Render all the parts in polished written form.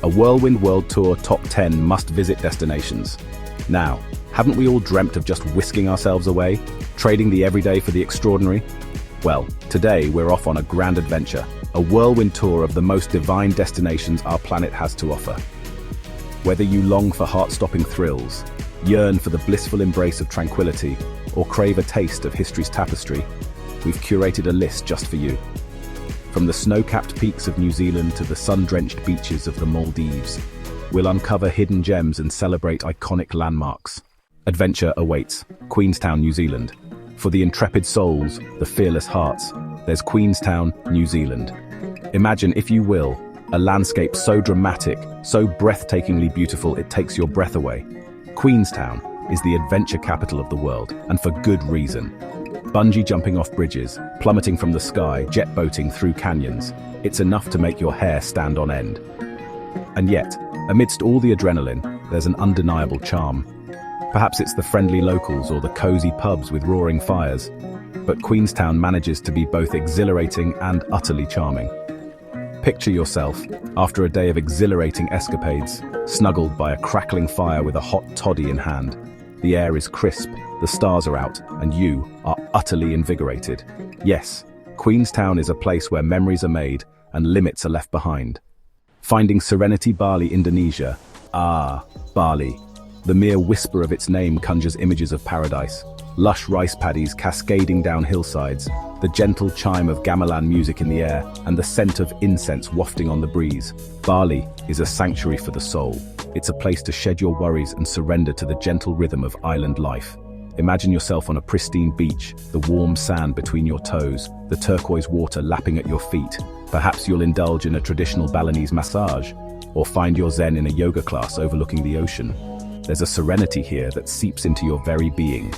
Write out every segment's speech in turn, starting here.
a whirlwind world tour top 10 must-visit destinations. Now, haven't we all dreamt of just whisking ourselves away, trading the everyday for the extraordinary? Well, today we're off on a grand adventure, a whirlwind tour of the most divine destinations our planet has to offer. Whether you long for heart-stopping thrills, yearn for the blissful embrace of tranquility, or crave a taste of history's tapestry, we've curated a list just for you. From the snow-capped peaks of New Zealand to the sun-drenched beaches of the Maldives, we'll uncover hidden gems and celebrate iconic landmarks. Adventure awaits, Queenstown, New Zealand. For the intrepid souls, the fearless hearts, there's Queenstown, New Zealand. Imagine, if you will, a landscape so dramatic, so breathtakingly beautiful it takes your breath away. Queenstown is the adventure capital of the world, and for good reason. Bungee jumping off bridges, plummeting from the sky, jet boating through canyons, it's enough to make your hair stand on end. And yet, amidst all the adrenaline, there's an undeniable charm. Perhaps it's the friendly locals or the cozy pubs with roaring fires, but Queenstown manages to be both exhilarating and utterly charming. Picture yourself, after a day of exhilarating escapades, snuggled by a crackling fire with a hot toddy in hand. The air is crisp, the stars are out, and you are utterly invigorated. Yes, Queenstown is a place where memories are made and limits are left behind. Finding Serenity, Bali, Indonesia. Ah, Bali. The mere whisper of its name conjures images of paradise. Lush rice paddies cascading down hillsides, the gentle chime of gamelan music in the air, and the scent of incense wafting on the breeze. Bali is a sanctuary for the soul. It's a place to shed your worries and surrender to the gentle rhythm of island life. Imagine yourself on a pristine beach, the warm sand between your toes, the turquoise water lapping at your feet. Perhaps you'll indulge in a traditional Balinese massage, or find your zen in a yoga class overlooking the ocean. There's a serenity here that seeps into your very being.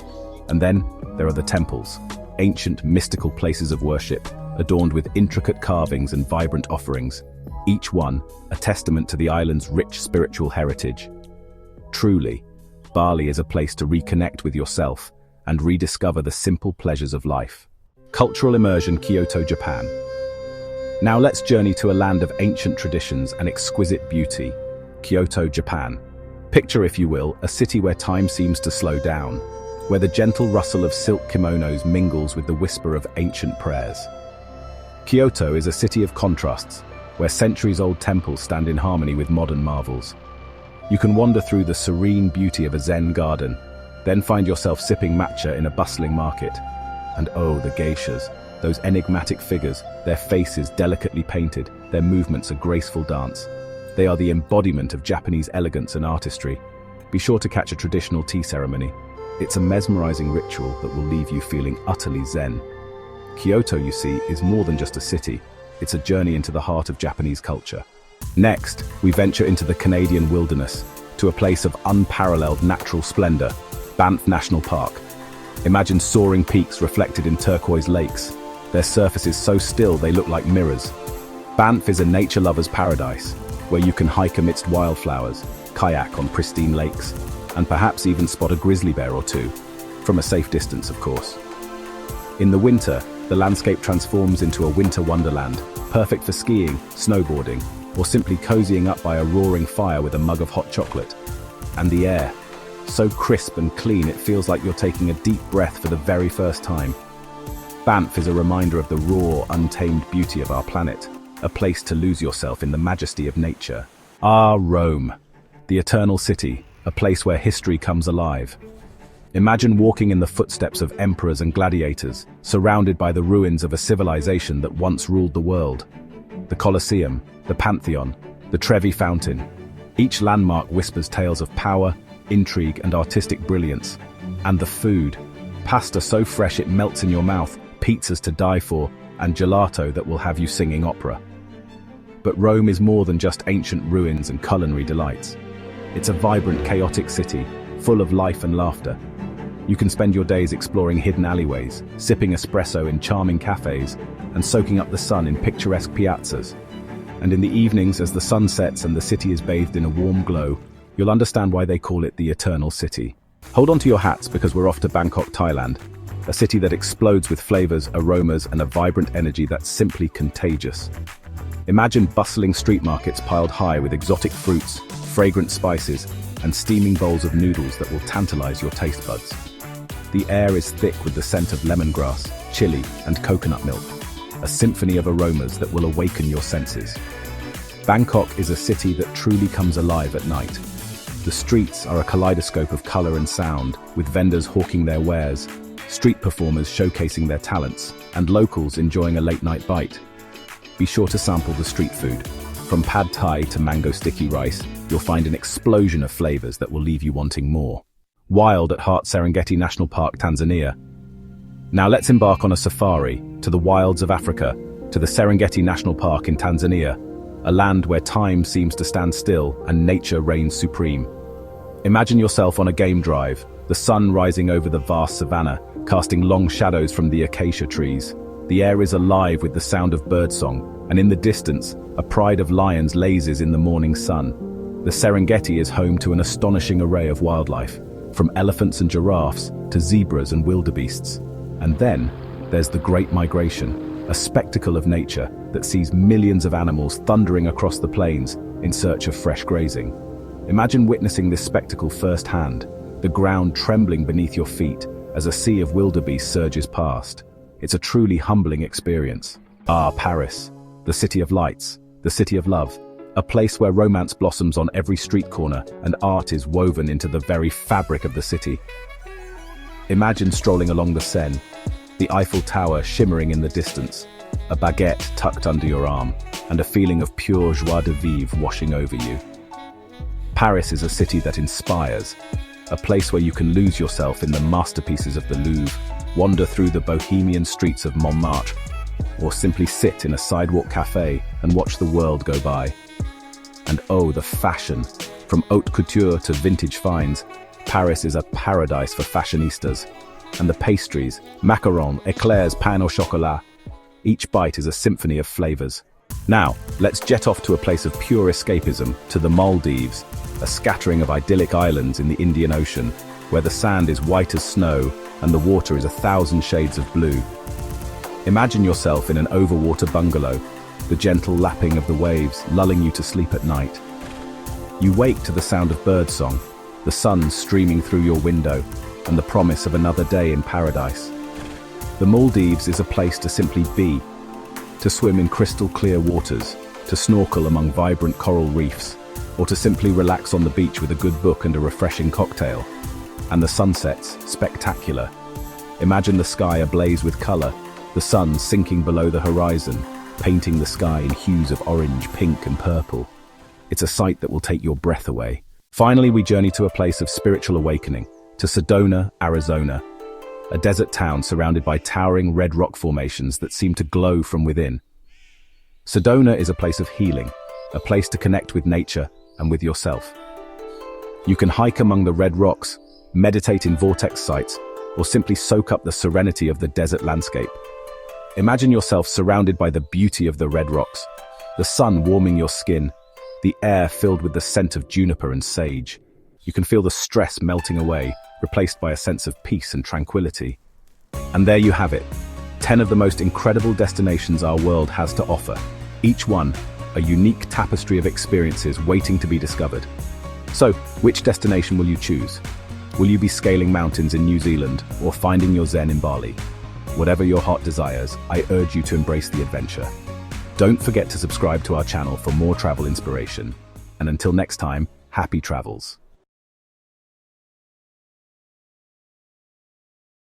And then, there are the temples, ancient mystical places of worship, adorned with intricate carvings and vibrant offerings, each one a testament to the island's rich spiritual heritage. Truly, Bali is a place to reconnect with yourself and rediscover the simple pleasures of life. Cultural immersion, Kyoto, Japan. Now let's journey to a land of ancient traditions and exquisite beauty, Kyoto, Japan. Picture, if you will, a city where time seems to slow down, where the gentle rustle of silk kimonos mingles with the whisper of ancient prayers. Kyoto is a city of contrasts, where centuries-old temples stand in harmony with modern marvels. You can wander through the serene beauty of a Zen garden, then find yourself sipping matcha in a bustling market. And oh, the geishas, those enigmatic figures, their faces delicately painted, their movements a graceful dance. They are the embodiment of Japanese elegance and artistry. Be sure to catch a traditional tea ceremony. It's a mesmerizing ritual that will leave you feeling utterly zen. Kyoto, you see, is more than just a city. It's a journey into the heart of Japanese culture. Next, we venture into the Canadian wilderness, to a place of unparalleled natural splendor, Banff National Park. Imagine soaring peaks reflected in turquoise lakes, their surfaces so still they look like mirrors. Banff is a nature lover's paradise, where you can hike amidst wildflowers, kayak on pristine lakes, and perhaps even spot a grizzly bear or two, from a safe distance, of course. In the winter, the landscape transforms into a winter wonderland, perfect for skiing, snowboarding, or simply cozying up by a roaring fire with a mug of hot chocolate. And the air, so crisp and clean it feels like you're taking a deep breath for the very first time. Banff is a reminder of the raw, untamed beauty of our planet, a place to lose yourself in the majesty of nature. Ah, Rome, the eternal city, a place where history comes alive. Imagine walking in the footsteps of emperors and gladiators, surrounded by the ruins of a civilization that once ruled the world. The Colosseum, the Pantheon, the Trevi Fountain. Each landmark whispers tales of power, intrigue, and artistic brilliance. And the food. Pasta so fresh it melts in your mouth, pizzas to die for, and gelato that will have you singing opera. But Rome is more than just ancient ruins and culinary delights. It's a vibrant, chaotic city, full of life and laughter. You can spend your days exploring hidden alleyways, sipping espresso in charming cafes, and soaking up the sun in picturesque piazzas. And in the evenings, as the sun sets and the city is bathed in a warm glow, you'll understand why they call it the Eternal City. Hold on to your hats because we're off to Bangkok, Thailand, a city that explodes with flavors, aromas, and a vibrant energy that's simply contagious. Imagine bustling street markets piled high with exotic fruits, fragrant spices, and steaming bowls of noodles that will tantalize your taste buds. The air is thick with the scent of lemongrass, chili, and coconut milk, a symphony of aromas that will awaken your senses. Bangkok is a city that truly comes alive at night. The streets are a kaleidoscope of color and sound, with vendors hawking their wares, street performers showcasing their talents, and locals enjoying a late-night bite. Be sure to sample the street food. From pad thai to mango sticky rice, you'll find an explosion of flavors that will leave you wanting more. Wild at heart, Serengeti National Park, Tanzania. Now let's embark on a safari to the wilds of Africa, to the Serengeti National Park in Tanzania, a land where time seems to stand still and nature reigns supreme. Imagine yourself on a game drive, the sun rising over the vast savanna, casting long shadows from the acacia trees. The air is alive with the sound of birdsong, and in the distance, a pride of lions lazes in the morning sun. The Serengeti is home to an astonishing array of wildlife, from elephants and giraffes to zebras and wildebeests. And then, there's the Great Migration, a spectacle of nature that sees millions of animals thundering across the plains in search of fresh grazing. Imagine witnessing this spectacle firsthand, the ground trembling beneath your feet as a sea of wildebeest surges past. It's a truly humbling experience. Ah, Paris, the city of lights, the city of love, a place where romance blossoms on every street corner and art is woven into the very fabric of the city. Imagine strolling along the Seine, the Eiffel Tower shimmering in the distance, a baguette tucked under your arm, and a feeling of pure joie de vivre washing over you. Paris is a city that inspires, a place where you can lose yourself in the masterpieces of the Louvre, wander through the bohemian streets of Montmartre, or simply sit in a sidewalk cafe and watch the world go by. And oh, the fashion! From haute couture to vintage finds, Paris is a paradise for fashionistas. And the pastries, macarons, eclairs, pain au chocolat. Each bite is a symphony of flavors. Now, let's jet off to a place of pure escapism, to the Maldives, a scattering of idyllic islands in the Indian Ocean, where the sand is white as snow and the water is 1,000 shades of blue. Imagine yourself in an overwater bungalow, the gentle lapping of the waves lulling you to sleep at night. You wake to the sound of birdsong, the sun streaming through your window, and the promise of another day in paradise. The Maldives is a place to simply be, to swim in crystal clear waters, to snorkel among vibrant coral reefs, or to simply relax on the beach with a good book and a refreshing cocktail. And the sunsets, spectacular. Imagine the sky ablaze with color, the sun sinking below the horizon, painting the sky in hues of orange, pink, and purple. It's a sight that will take your breath away. Finally, we journey to a place of spiritual awakening, to Sedona, Arizona, a desert town surrounded by towering red rock formations that seem to glow from within. Sedona is a place of healing, a place to connect with nature and with yourself. You can hike among the red rocks, meditate in vortex sites, or simply soak up the serenity of the desert landscape. Imagine yourself surrounded by the beauty of the red rocks, the sun warming your skin, the air filled with the scent of juniper and sage. You can feel the stress melting away, replaced by a sense of peace and tranquility. And there you have it, 10 of the most incredible destinations our world has to offer, each one a unique tapestry of experiences waiting to be discovered. So, which destination will you choose? Will you be scaling mountains in New Zealand or finding your zen in Bali? Whatever your heart desires, I urge you to embrace the adventure. Don't forget to subscribe to our channel for more travel inspiration. And until next time, happy travels.